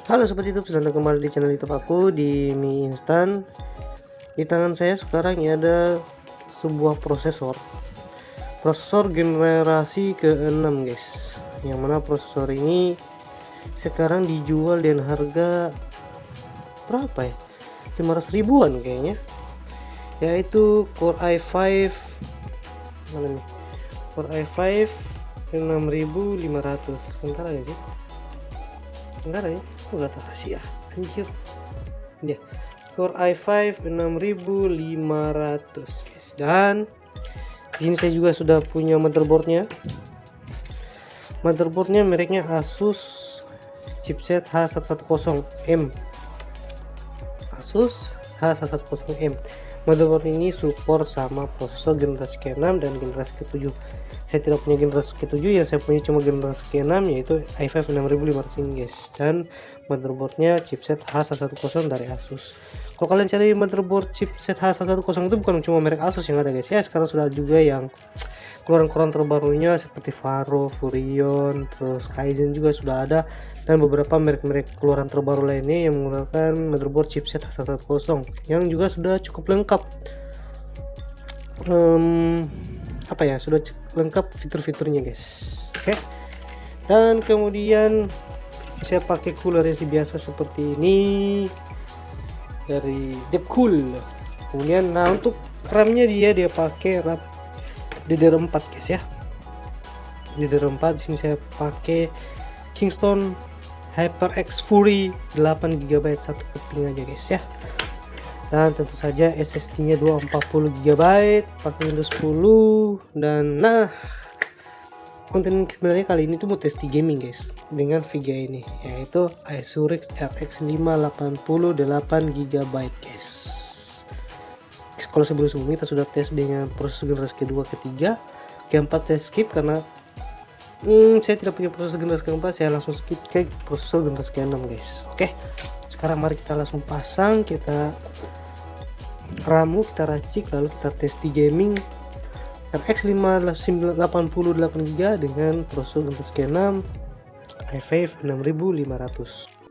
Halo Sobat YouTube, selamat datang kembali di channel YouTube aku di mie instan. Di tangan saya sekarang ini ada sebuah prosesor generasi ke-6 guys, yang mana prosesor ini sekarang dijual dengan harga berapa ya, 500 ribuan kayaknya, yaitu Core i5 mana nih, Core i5 6500. Sebentar aja sih, sebentar ya, aku gak tahu sih ya, anjir dia Core i5 6500 guys. Dan di sini saya juga sudah punya motherboardnya mereknya Asus chipset H110M. Asus H110M. Motherboard ini support sama prosesor generasi ke-6 dan generasi ke-7. Saya tidak punya generasi ke-7, yang saya punya cuma generasi ke-6, yaitu i5 6500 ini guys. Dan motherboardnya chipset H110 dari Asus. Kalau kalian cari motherboard chipset H110 itu bukan cuma merek Asus yang ada guys ya, sekarang sudah juga yang keluaran terbarunya seperti Varo, Furion, terus Kaizen juga sudah ada, dan beberapa merek-merek keluaran terbaru lainnya yang menggunakan motherboard chipset H110 yang juga sudah cukup lengkap. Sudah lengkap fitur-fiturnya guys. Oke. Dan kemudian saya pakai cooler yang biasa seperti ini dari Deepcool. Kemudian untuk RAM-nya dia pakai RAM DDR4 guys ya. DDR4 di sini saya pakai Kingston HyperX Fury 8GB, satu keping aja guys ya. Dan tentu saja SSD-nya 240GB, pakai Windows 10. Dan konten sebenarnya kali ini tuh mau tes di gaming guys dengan VGA ini, yaitu Asus RX 580 8GB guys. Kalau sebelum-sebelumnya kita sudah tes dengan proses generasi kedua, ketiga, keempat saya skip karena saya tidak punya proses generasi keempat, saya langsung skip ke proses generasi ke-6 guys. Oke, sekarang mari kita langsung pasang, kita ramu, kita racik, lalu kita tes di gaming RX 580 8GB dengan proses generasi ke-6 i5 6500.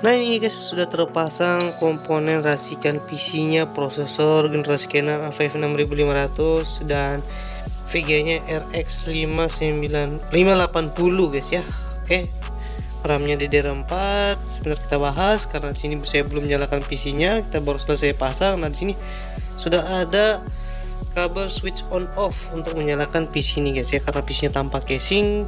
Nah ini guys, sudah terpasang komponen racikan PC-nya, prosesor generasi ke-6 A5 6500 dan VGA-nya RX 580 guys ya. Oke. RAM-nya DDR4. Sebentar kita bahas karena di sini saya belum nyalakan PC-nya, kita baru selesai pasang. Nah, di sini sudah ada kabel switch on off untuk menyalakan PC ini guys ya, karena PC-nya tanpa casing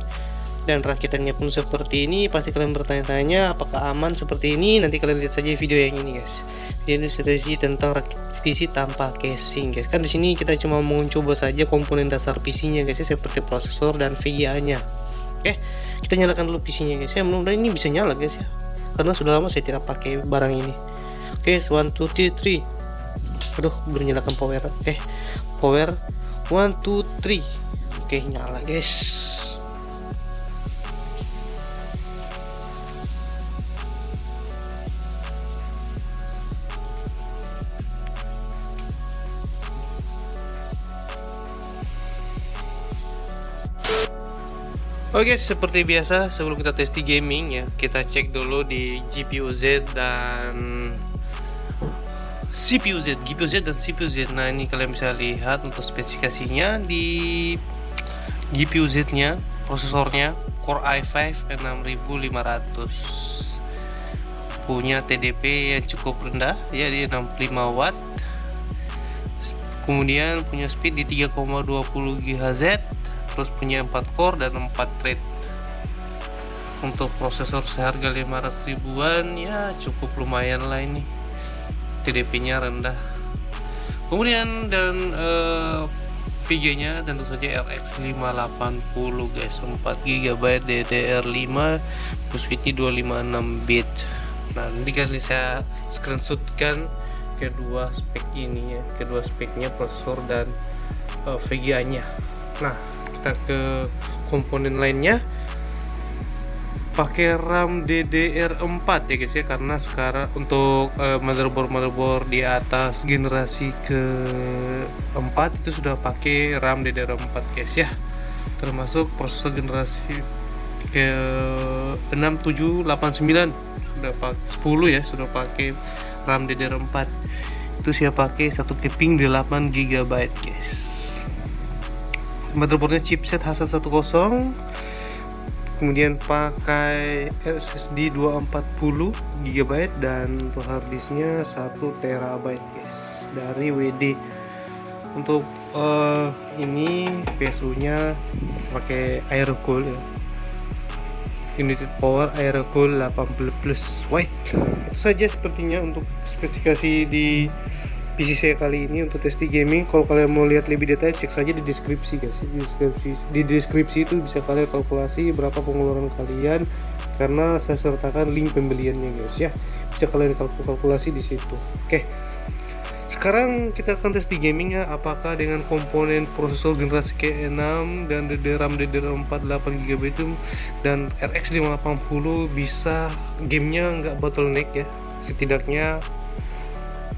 dan rakitannya pun seperti ini. Pasti kalian bertanya-tanya apakah aman seperti ini. Nanti kalian lihat saja video yang ini guys. Ini strategi tentang rakit PC tanpa casing guys. Kan di sini kita cuma mau coba saja komponen dasar PC-nya guys ya, seperti prosesor dan VGA-nya. Oke, kita nyalakan dulu PC-nya guys ya. Mudah-mudahan ini bisa nyala guys ya, karena sudah lama saya tidak pakai barang ini. Oke, 1 2 3. Aduh, belum nyalakan power. Oke, power 1 2 3. Oke, nyala guys. Oke, seperti biasa sebelum kita tes di gaming ya, kita cek dulu di GPU Z dan CPU Z, GPU Z dan CPU Z. Nah, ini kalian bisa lihat untuk spesifikasinya di GPU Z-nya, prosesornya Core i5 6500. Punya TDP yang cukup rendah ya, di 65 watt. Kemudian punya speed di 3,20 GHz. Terus punya 4 core dan 4 thread. Untuk prosesor seharga 500 ribuan ya cukup lumayan lah ini, TDP nya rendah. Kemudian dan VGA nya tentu saja RX 580 guys, 4 GB DDR5, speednya 256 bit. Nah, nanti kalian bisa screenshotkan kedua spek ini ya, kedua speknya prosesor dan VGA nya. Nah, kita ke komponen lainnya, pakai RAM DDR4 ya guys ya, karena sekarang untuk motherboard di atas generasi ke-4 itu sudah pakai RAM DDR4 guys ya, termasuk prosesor generasi ke-6 7 8 9 sudah pakai 10 ya, sudah pakai RAM DDR4. Itu saya pakai satu keping 8 GB guys. Motherboardnya chipset H110, kemudian pakai SSD 240 GB dan untuk harddisknya 1 TB guys dari WD. Untuk ini PSU nya pakai Aerocool ya, United Power Aerocool 80 plus white. Itu saja sepertinya untuk spesifikasi di PC saya kali ini untuk tes di gaming. Kalau kalian mau lihat lebih detail, cek saja di deskripsi guys. Di deskripsi itu bisa kalian kalkulasi berapa pengeluaran kalian, karena saya sertakan link pembeliannya guys ya. Bisa kalian kalkulasi di situ. Oke. Sekarang kita akan tes di gamingnya, apakah dengan komponen prosesor generasi ke-6 dan RAM DDR4 8GB itu dan RX 580 bisa gamenya nggak bottleneck ya. Setidaknya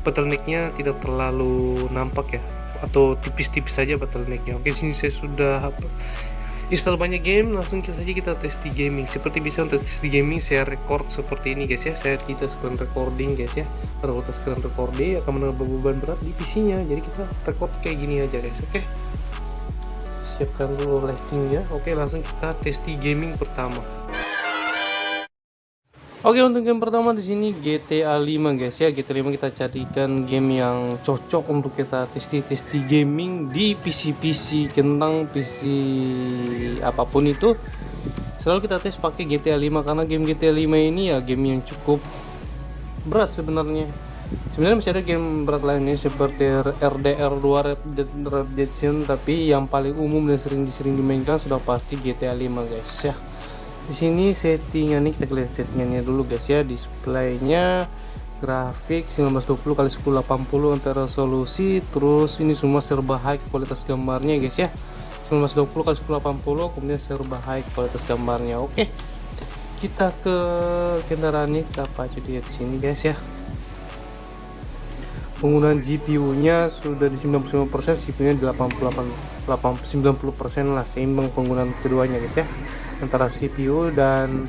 bottlenecknya tidak terlalu nampak ya, atau tipis-tipis saja bottlenecknya. Oke, sini saya sudah install banyak game, langsung saja kita tes di gaming. Seperti bisa untuk tes di gaming saya record seperti ini guys ya, saya tidak screen recording guys ya, kalau kita screen recording akan menambah beban berat di PC nya, jadi kita record kayak gini aja guys. Oke, siapkan dulu lightingnya. Oke, langsung kita tes di gaming pertama. Oke, untuk game pertama di sini GTA 5 guys ya. GTA 5 kita carikan game yang cocok untuk kita tes di gaming di PC kentang PC apapun itu. Selalu kita tes pakai GTA 5 karena game GTA 5 ini ya game yang cukup berat sebenarnya. Sebenarnya masih ada game berat lainnya seperti RDR 2 Red Dead Redemption, tapi yang paling umum dan sering dimainkan sudah pasti GTA 5 guys ya. Di sini settingannya kita lihat settingannya dulu guys ya. Displaynya grafik 1920x1080 untuk resolusi, terus ini semua serba high kualitas gambarnya guys ya, 1920x1080, kemudian serba high kualitas gambarnya. Oke, kita ke kendaraannya, kita pacu di sini guys ya. Penggunaan GPU-nya sudah di 99%, CPU-nya di 90% lah, seimbang penggunaan keduanya guys ya, antara CPU dan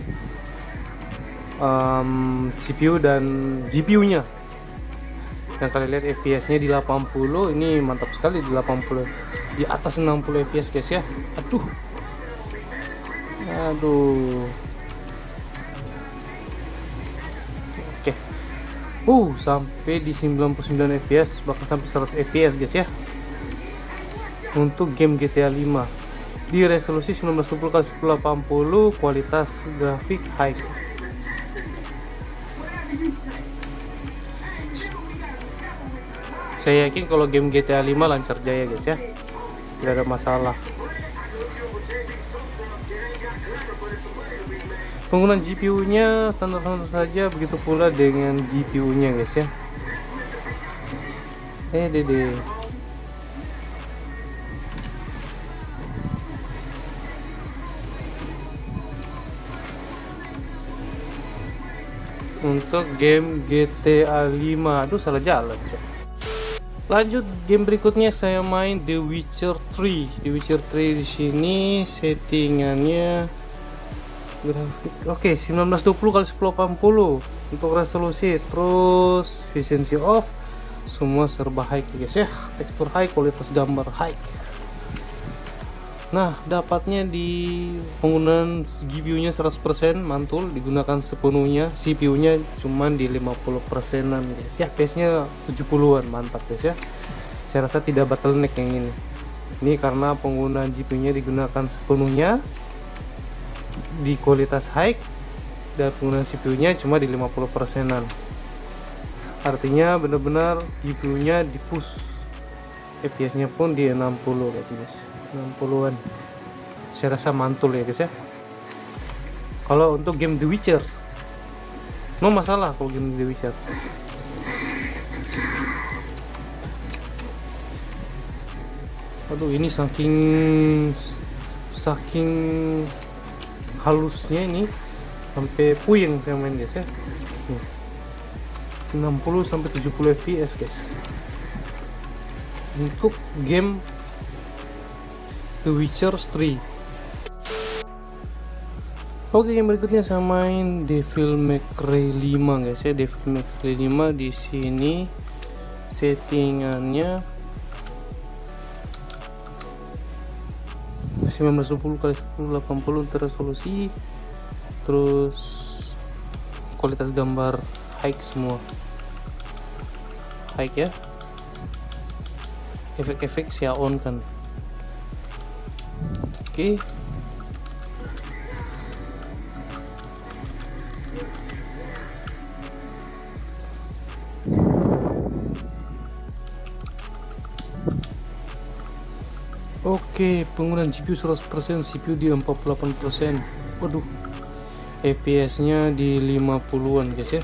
CPU dan GPU-nya. Yang kalian lihat FPS-nya di 80, ini mantap sekali di 80, di atas 60 FPS guys ya. Aduh, oke. Sampai di 99 fps, bahkan sampai 100 fps guys ya, untuk game GTA 5 di resolusi 1920x1080, kualitas grafik high. Saya yakin kalau game GTA 5 lancar jaya guys ya, tidak ada masalah. Penggunaan GPU-nya standar-standar saja, begitu pula dengan GPU-nya guys ya. Dede. Untuk game GTA 5, aduh salah jalan. Lanjut game berikutnya, saya main The Witcher 3. The Witcher 3 di sini settingannya grafik oke, 1920x1080 untuk resolusi, terus efficiency off, semua serba high guys ya, tekstur high, kualitas gambar high. Nah, dapatnya di penggunaan GPU-nya 100% mantul, digunakan sepenuhnya, CPU-nya cuman di 50%an guys ya, FPS-nya 70-an, mantap guys ya. Saya rasa tidak bottleneck yang ini. Ini karena penggunaan GPU-nya digunakan sepenuhnya di kualitas high, dan penggunaan CPU-nya cuma di 50%an. Artinya benar-benar GPU-nya di push, FPS-nya pun di 60 guys. 60-an. Saya rasa mantul ya guys ya. Kalau untuk game The Witcher, no masalah kalau game The Witcher. Aduh, ini saking halusnya ini sampai puyeng saya main guys ya. 60 sampai 70 fps guys untuk game The Witcher 3. Oke, yang berikutnya saya main Devil May Cry 5 guys ya. Devil May Cry 5 di sini settingannya 1920x1080 untuk resolusi, terus kualitas gambar high semua, high ya. Efek-efek saya on kan. Oke. Oke, penggunaan GPU 100%, CPU di 48%. Waduh, FPS nya di 50-an guys ya,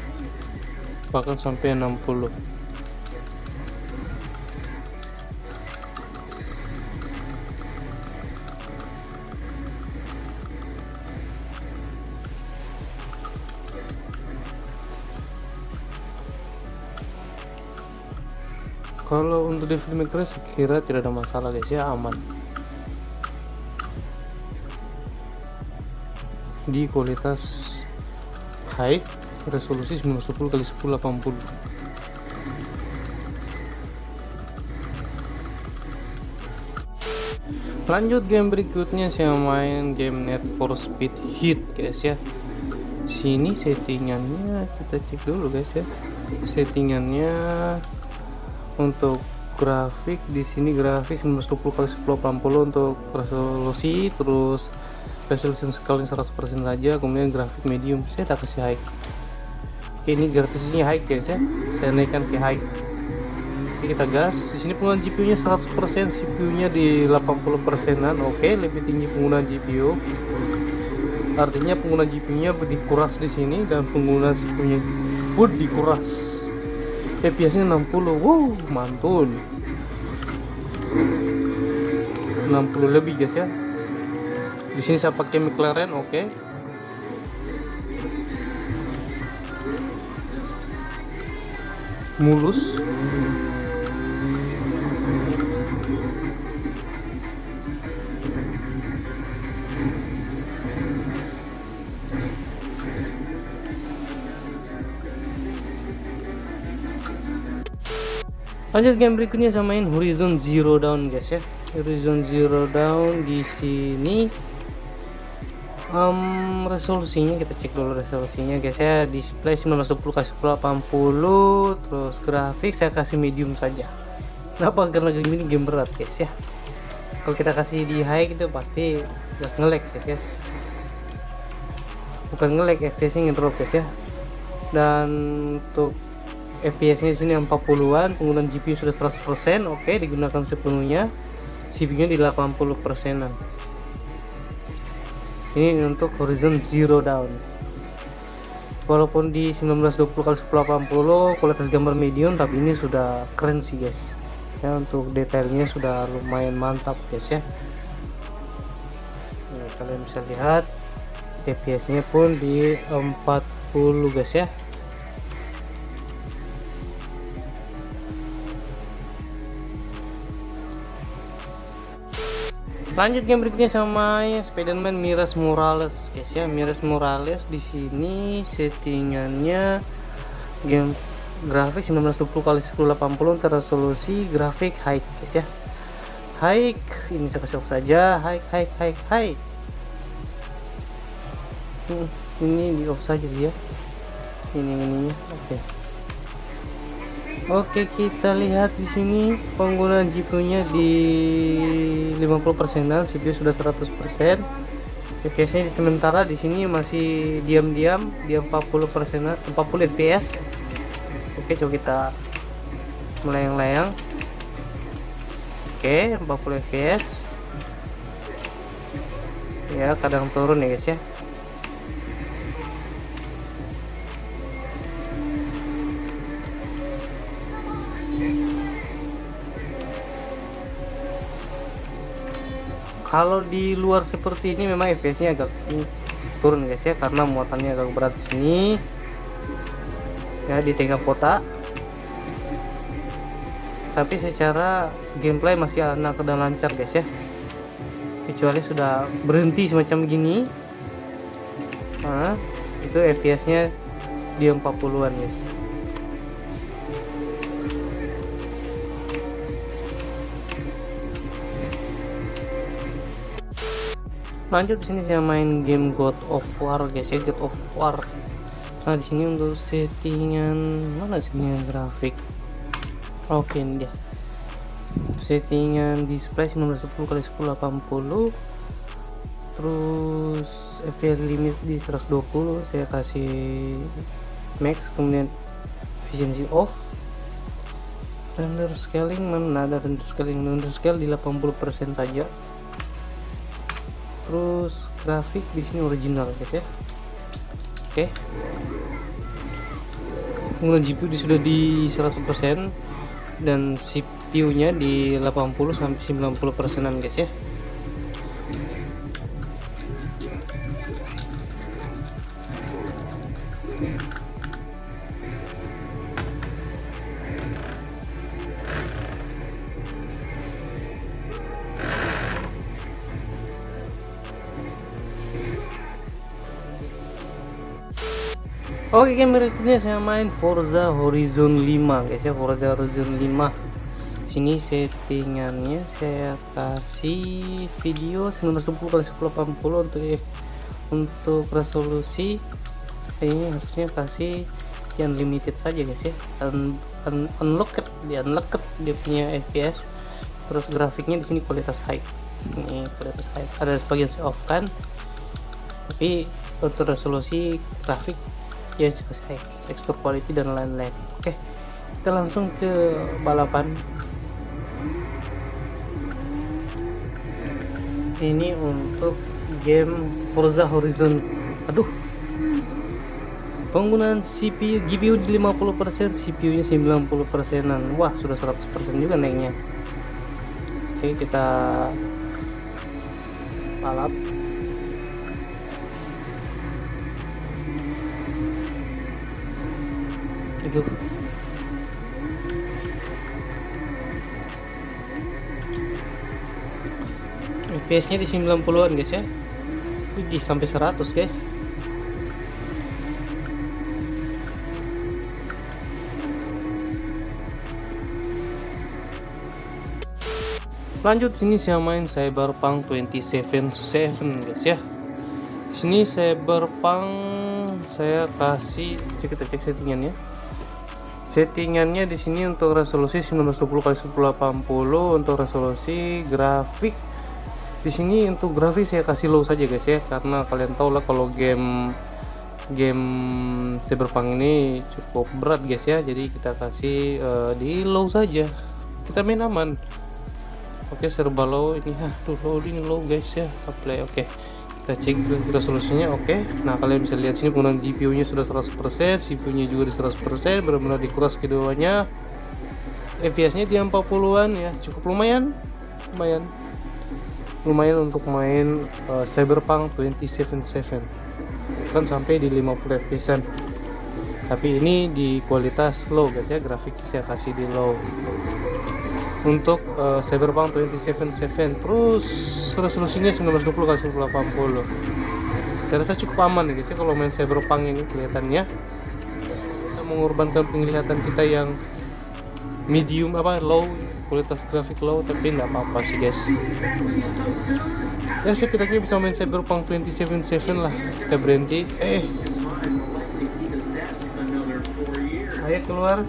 bahkan sampai 60. Kalau untuk Devil May Cry sekira tidak ada masalah guys ya, aman di kualitas high, resolusi 1920x1080. Lanjut game berikutnya, saya main game Need for Speed Heat guys ya. Sini settingannya kita cek dulu guys ya. Settingannya untuk grafik di sini grafik 1920x1080 untuk resolusi, terus resolution scale 100% saja, kemudian grafik medium saya tak kasih high. Oke, ini gratisnya high guys ya, saya naikkan ke high. Oke, kita gas. Di sini penggunaan GPU-nya 100%, CPU-nya di 80%-an. Oke, lebih tinggi penggunaan GPU. Artinya penggunaan GPU-nya dikuras di sini dan penggunaan CPU-nya pun dikuras. FPS-nya 60. Wow, mantul. 60 lebih guys ya. Di sini saya pakai McLaren, oke. Mulus. Lanjut game berikutnya samain Horizon Zero Dawn guys ya. Horizon Zero Dawn di sini resolusinya kita cek dulu resolusinya guys ya. Display 1920x1080, terus grafik saya kasih medium saja. Kenapa? Karena game ini game berat guys ya. Kalau kita kasih di high itu pasti nge-lag ya guys. Bukan nge-lag, FPS-nya ngedrop guys ya. Dan untuk FPS-nya di sini 40-an, penggunaan GPU sudah 100%, oke, digunakan sepenuhnya. CPU-nya di 80%-an. Ini untuk Horizon Zero Dawn. Walaupun di 1920x1080 kualitas gambar medium, tapi ini sudah keren sih guys. Ya, untuk detailnya sudah lumayan mantap guys ya. Nah, kalian bisa lihat FPS-nya pun di 40 guys ya. Lanjut game berikutnya sama Spider-Man Miles Morales guys ya. Miles Morales di sini settingannya game grafik 1920x1080 resolusi grafik high guys ya. High, ini saya kasih off saja. High. Ini di off saja sih ya. Ini oke. Oke, kita lihat di sini penggunaan GPU-nya di 50%-an, CPU sudah 100%. FPS-nya sementara di sini masih diam-diam di 40%-an, 40 FPS. Oke, coba kita melayang-layang. Oke, 40 FPS. Ya, kadang turun ya guys ya. Kalau di luar seperti ini memang FPS-nya agak turun guys ya, karena muatannya agak berat di sini ya, di tengah kota. Tapi secara gameplay masih enak dan lancar guys ya, kecuali sudah berhenti semacam gini. Nah, itu FPS-nya di 40-an guys. Lanjut di sini saya main game God of War guys ya, God of War. Nah, di sini untuk settingan mana settingan grafik. Oke, ini dia. Settingan display 1920x1080. Terus FPS limit di 120, saya kasih max, kemudian efficiency off. Render scaling mana ada render scaling, render scale di 80% saja. Terus grafik di sini original guys ya. Oke. Penggunaan GPU sudah di 100% dan CPU-nya di 80 sampai 90%-an guys ya. Oke, game berikutnya saya main Forza Horizon 5 guys ya. Forza Horizon 5. Sini settingannya saya kasih video 1920x1080 untuk resolusi. Ini harusnya kasih yang limited saja guys ya. Unlocked dia punya FPS. Terus grafiknya di sini kualitas high. Ini kualitas high. Ada sebagian saya off kan. Tapi untuk resolusi grafik ya cukup high, tekstur quality dan lain-lain. Oke, kita langsung ke balapan. Ini untuk game Forza Horizon. Aduh, penggunaan CPU GPU di 50%, CPU nya 90%-an. Wah, sudah 100% juga naiknya. Oke, kita balap. Itu FPS nya di 90-an guys ya. Di sampai 100 guys. Lanjut, sini saya main Cyberpunk 2077 guys ya. Sini Cyberpunk saya kasih, kita cek settingannya. Settingannya di sini untuk resolusi 1920x1080, untuk resolusi grafik di sini untuk grafik saya kasih low saja guys ya, karena kalian tahu lah kalau game Cyberpunk ini cukup berat guys ya, jadi kita kasih di low saja, kita main aman. Oke, serba low ini. Tuh loading low guys ya, play. Oke, kita cek resolusinya. Oke, nah kalian bisa lihat sini penggunaan GPU nya sudah 100%, CPU nya juga di 100%, benar-benar dikuras keduanya. FPS nya di 40-an ya, cukup lumayan untuk main Cyberpunk 2077 kan sampai di 50 fps, tapi ini di kualitas low guys ya, grafik saya kasih di low untuk Cyberpunk 2077. Terus resolusinya 1920x1080. Saya rasa cukup aman ya guys ya, kalau main Cyberpunk ini kelihatannya kita mengorbankan penglihatan kita yang medium low, kualitas grafik low, tapi nggak apa-apa sih guys ya, setidaknya bisa main Cyberpunk 2077 lah. Kita berhenti, ayo keluar.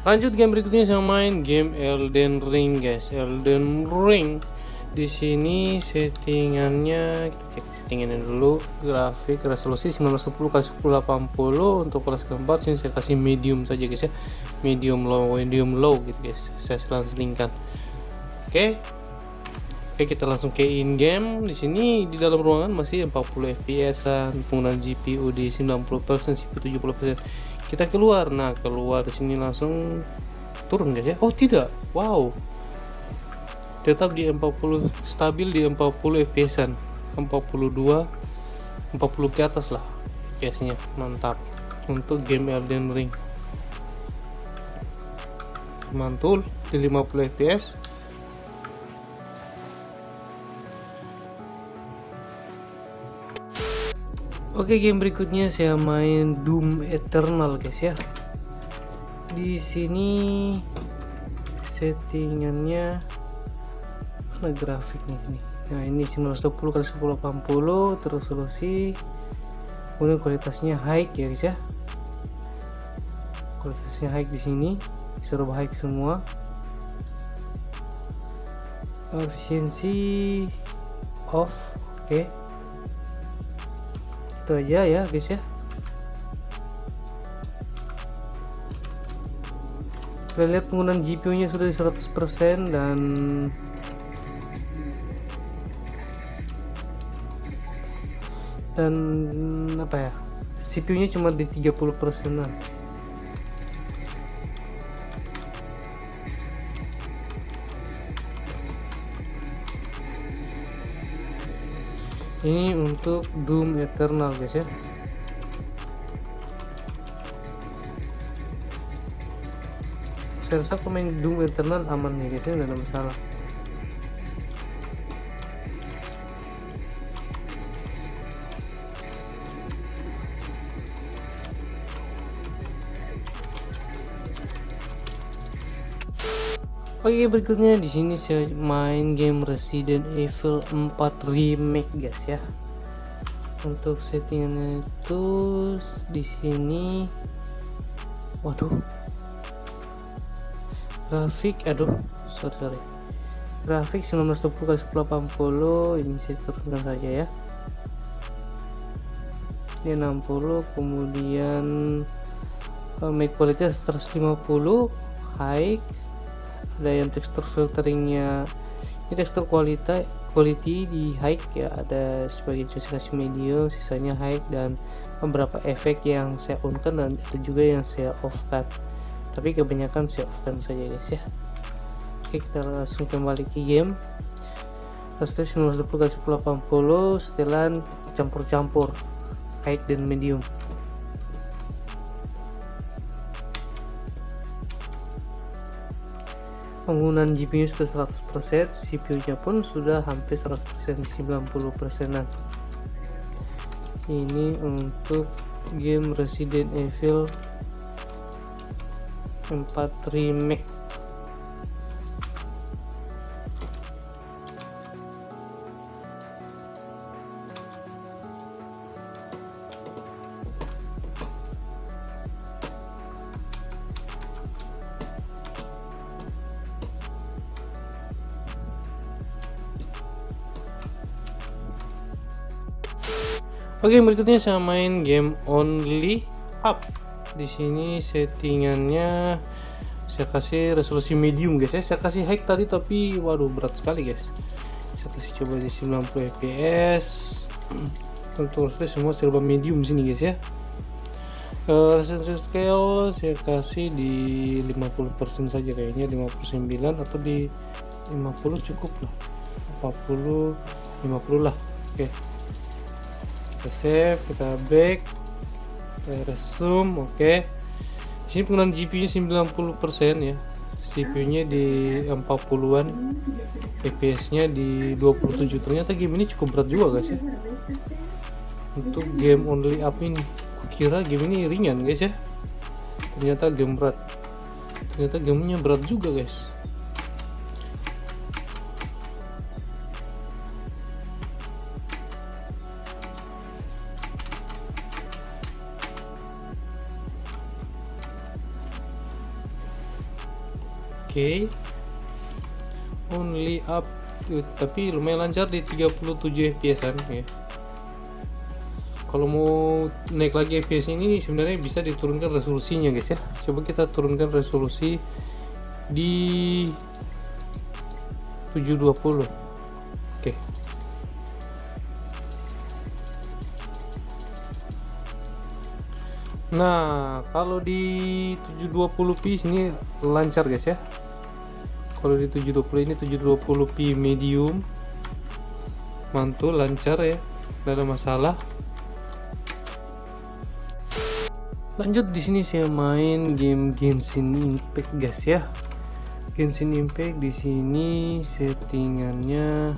Lanjut, game berikutnya saya main game Elden Ring guys. Elden Ring di sini settingannya, kita cek settingannya dulu. Grafik resolusi 1920x1080, untuk kelas keempat sini saya kasih medium saja guys ya, medium low gitu guys, saya selang-selingkan. Oke, kita langsung ke in game. Di sini di dalam ruangan masih 40 fps-an, penggunaan GPU di 90%, CPU 70%. Kita keluar. Nah, keluar di sini langsung turun guys ya. Oh tidak, wow, tetap di 40, stabil di 40 fps-an, 42 40 ke atas lah fps-nya, mantap untuk game Elden Ring. Mantul di 50 fps. Oke, game berikutnya saya main Doom Eternal guys ya. Di sini settingannya mana grafiknya ini. Nah, ini 1920x1080, terus resolusi, kemudian kualitasnya high ya guys ya. Kualitasnya high di sini, bisa rubah high semua. Efisiensi off, oke. Itu aja ya guys ya. Kita lihat penggunaan GPU nya sudah di 100% dan apa ya, CPU nya cuma di 30%-an. Ini untuk Doom Eternal guys ya. Saya rasa pemain Doom Eternal aman nih guys ya, nggak ada masalah. Oke, berikutnya di sini saya main game Resident Evil 4 Remake guys ya. Untuk settingannya itu di sini, waduh, grafik, sorry, grafik 1920x1080, ini saya turunkan saja ya. Ini 60, kemudian make quality 150, high. Ada yang tekstur filteringnya, ini tekstur quality di high ya, ada sebagian saya kasih medium, sisanya high, dan beberapa efek yang saya on kan dan itu juga yang saya off kan. tapi kebanyakan saya off-kan saja guys ya. Oke, kita langsung kembali ke game. Tes 1910x1080, setelan campur-campur high dan medium. Penggunaan GPU sudah 100%, CPU nya pun sudah hampir 100%, 90%an. Ini untuk game Resident Evil 4 Remake. Oke, berikutnya saya main game Only Up. Di sini settingannya saya kasih resolusi medium guys ya. Saya kasih high tadi tapi waduh berat sekali guys. Saya kasih coba di 90 fps. Untuk semua serba medium sini guys ya. Resolusi scale saya kasih di 50% saja kayaknya, 59 atau di 50 cukup lah. 40 50 lah. Oke. Kita save, kita back, kita resume. Oke. Sini penggunaan GPU 90% ya, CPU nya di 40-an, FPS nya di 27. Ternyata game ini cukup berat juga guys ya, untuk game Only Up ini. Kukira game ini ringan guys ya, ternyata game berat, ternyata gamenya berat juga guys. Oke, Only Up tapi lumayan lancar di 37 fps-an ya. Kalau mau naik lagi fps ini sebenarnya bisa diturunkan resolusinya guys ya. Coba kita turunkan resolusi di 720. Oke. Nah, kalau di 720p sini lancar guys ya. Kalau di 720 ini 720p medium, mantul, lancar ya, tidak ada masalah. Lanjut di sini saya main game Genshin Impact guys ya. Genshin Impact di sini settingannya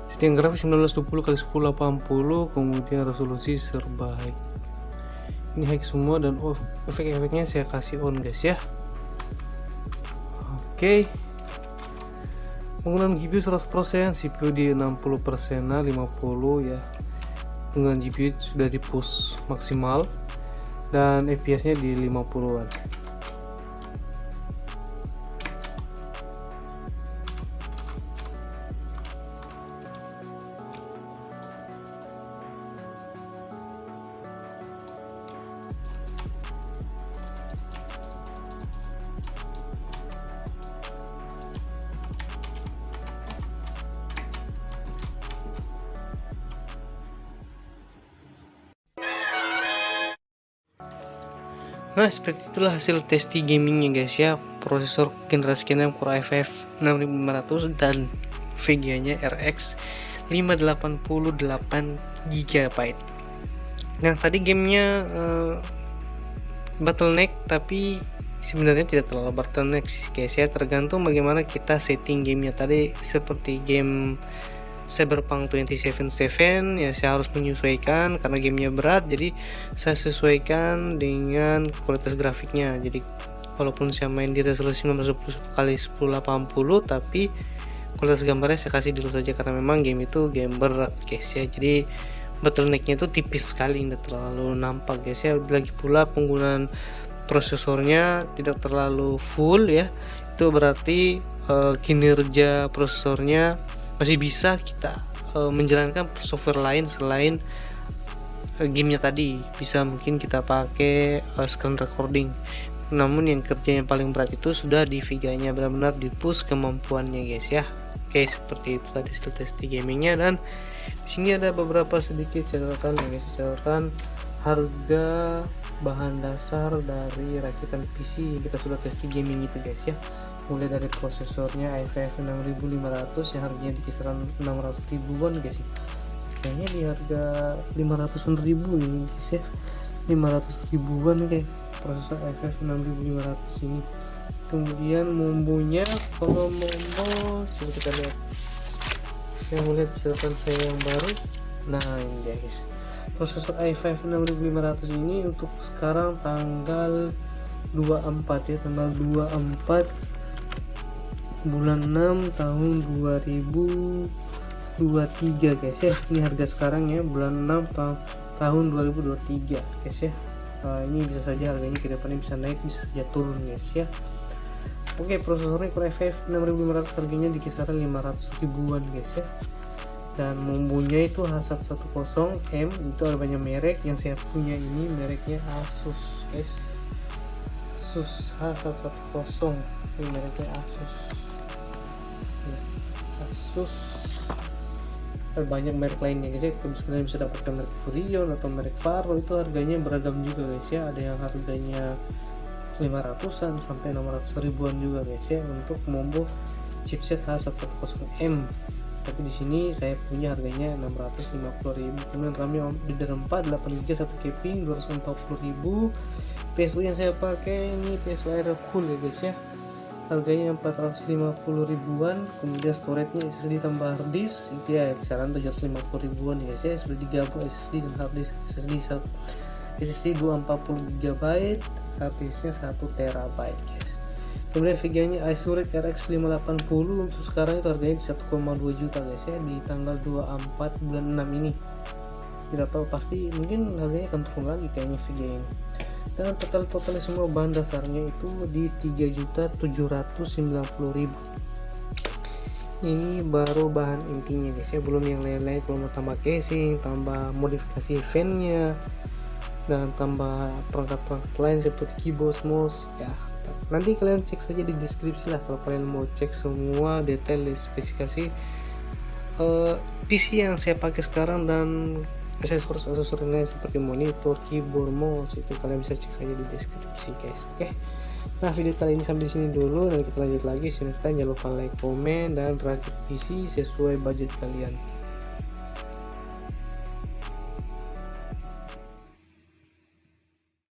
setting grafis 1920x1080, kemudian resolusi serba high. Ini high semua dan efek-efeknya saya kasih on guys ya. Oke. Penggunaan GPU 100%, CPU di 60%, 50 ya. Penggunaan GPU sudah di push maksimal dan FPS nya di 50-an. Nah, seperti itulah hasil testi gamingnya guys ya. Prosesor generasi ke-6 Core i5 6500 dan VGA nya RX 588 GB. Nah, tadi gamenya bottleneck, tapi sebenarnya tidak terlalu bottleneck sih guys ya, tergantung bagaimana kita setting gamenya. Tadi seperti game Cyberpunk 2077 ya, saya harus menyesuaikan karena gamenya berat, jadi saya sesuaikan dengan kualitas grafiknya. Jadi walaupun saya main di resolusi 1920x1080 tapi kualitas gambarnya saya kasih dulu saja karena memang game itu game berat guys ya. Jadi bottlenecknya itu tipis sekali, tidak terlalu nampak guys ya. Lagi pula penggunaan prosesornya tidak terlalu full ya, itu berarti kinerja prosesornya masih bisa kita menjalankan software lain selain gamenya tadi. Bisa mungkin kita pakai screen recording, namun yang kerja yang paling berat itu sudah di VGA nya, benar-benar di push kemampuannya guys ya. Oke, seperti itu tadi test gamingnya. Dan di sini ada beberapa sedikit catatan ya guys, catatan harga bahan dasar dari rakitan PC yang kita sudah tes di gaming itu guys ya. Mulai dari prosesornya i5 6500 yang harganya di kisaran 600 ribuan guys ya. Kayaknya di harga 500 ribu ini guys ya, 500 ribuan kayak prosesor i5 6500 ini. Kemudian mombonya, kalau mombo coba kita lihat, saya mau lihat catatan saya yang baru. Nah ini dia guys, prosesor i5 6500 ini untuk sekarang tanggal 24 ya, tanggal 24 bulan 6 tahun 2023 guys ya. Ini harga sekarang ya, bulan 6 tahun 2023 guys ya. Ini bisa saja harganya ke depannya bisa naik, bisa saja turun guys ya. Oke, prosesornya Core i5 6500 harganya di kisaran 500 ribuan guys ya. Dan mombonya itu H110M, itu ada banyak merek. Yang saya punya ini mereknya Asus guys, Asus H110, ini mereknya Asus. Asus, ada banyak merek lainnya guys ya. Kalian bisa dapatkan merek Furion atau merek Faro, itu harganya beragam juga guys ya. Ada yang harganya 500-an sampai 600 ribuan juga guys ya untuk mombo chipset H110M. Tapi di sini saya punya harganya 650.000. Kemudian RAM-nya DDR4 8GB 1GB 240.000. PSU yang saya pakai ini PSU Air Cool ya guys ya, harganya 450 ribuan. Kemudian storage-nya SSD tambah hard disk itu ya kisaran 750 ribuan guys ya, sudah digabung SSD dan hard disk. SSD 240 GB, hard disknya 1 TB guys. Kemudian VGA-nya iSurix RX 580 untuk sekarang itu harganya di 1,2 juta guys ya, di tanggal 24 bulan 6 ini. Tidak tahu pasti, mungkin harganya akan turun lagi kayaknya VGA ini. Dan totalnya semua bahan dasarnya itu di 3.790.000. Ini baru bahan intinya guys ya, belum yang lain-lain. Kalau mau tambah casing, tambah modifikasi fan-nya, dan tambah perangkat-perangkat lain seperti keyboard, mouse ya, nanti kalian cek saja di deskripsi lah kalau kalian mau cek semua detail spesifikasi PC yang saya pakai sekarang dan aksesoris lain seperti monitor, keyboard, mouse, itu kalian bisa cek saja di deskripsi guys. Oke. Nah, video kali ini sampai di sini dulu dan kita lanjut lagi. Jangan lupa like, komen, dan rakit PC sesuai budget kalian.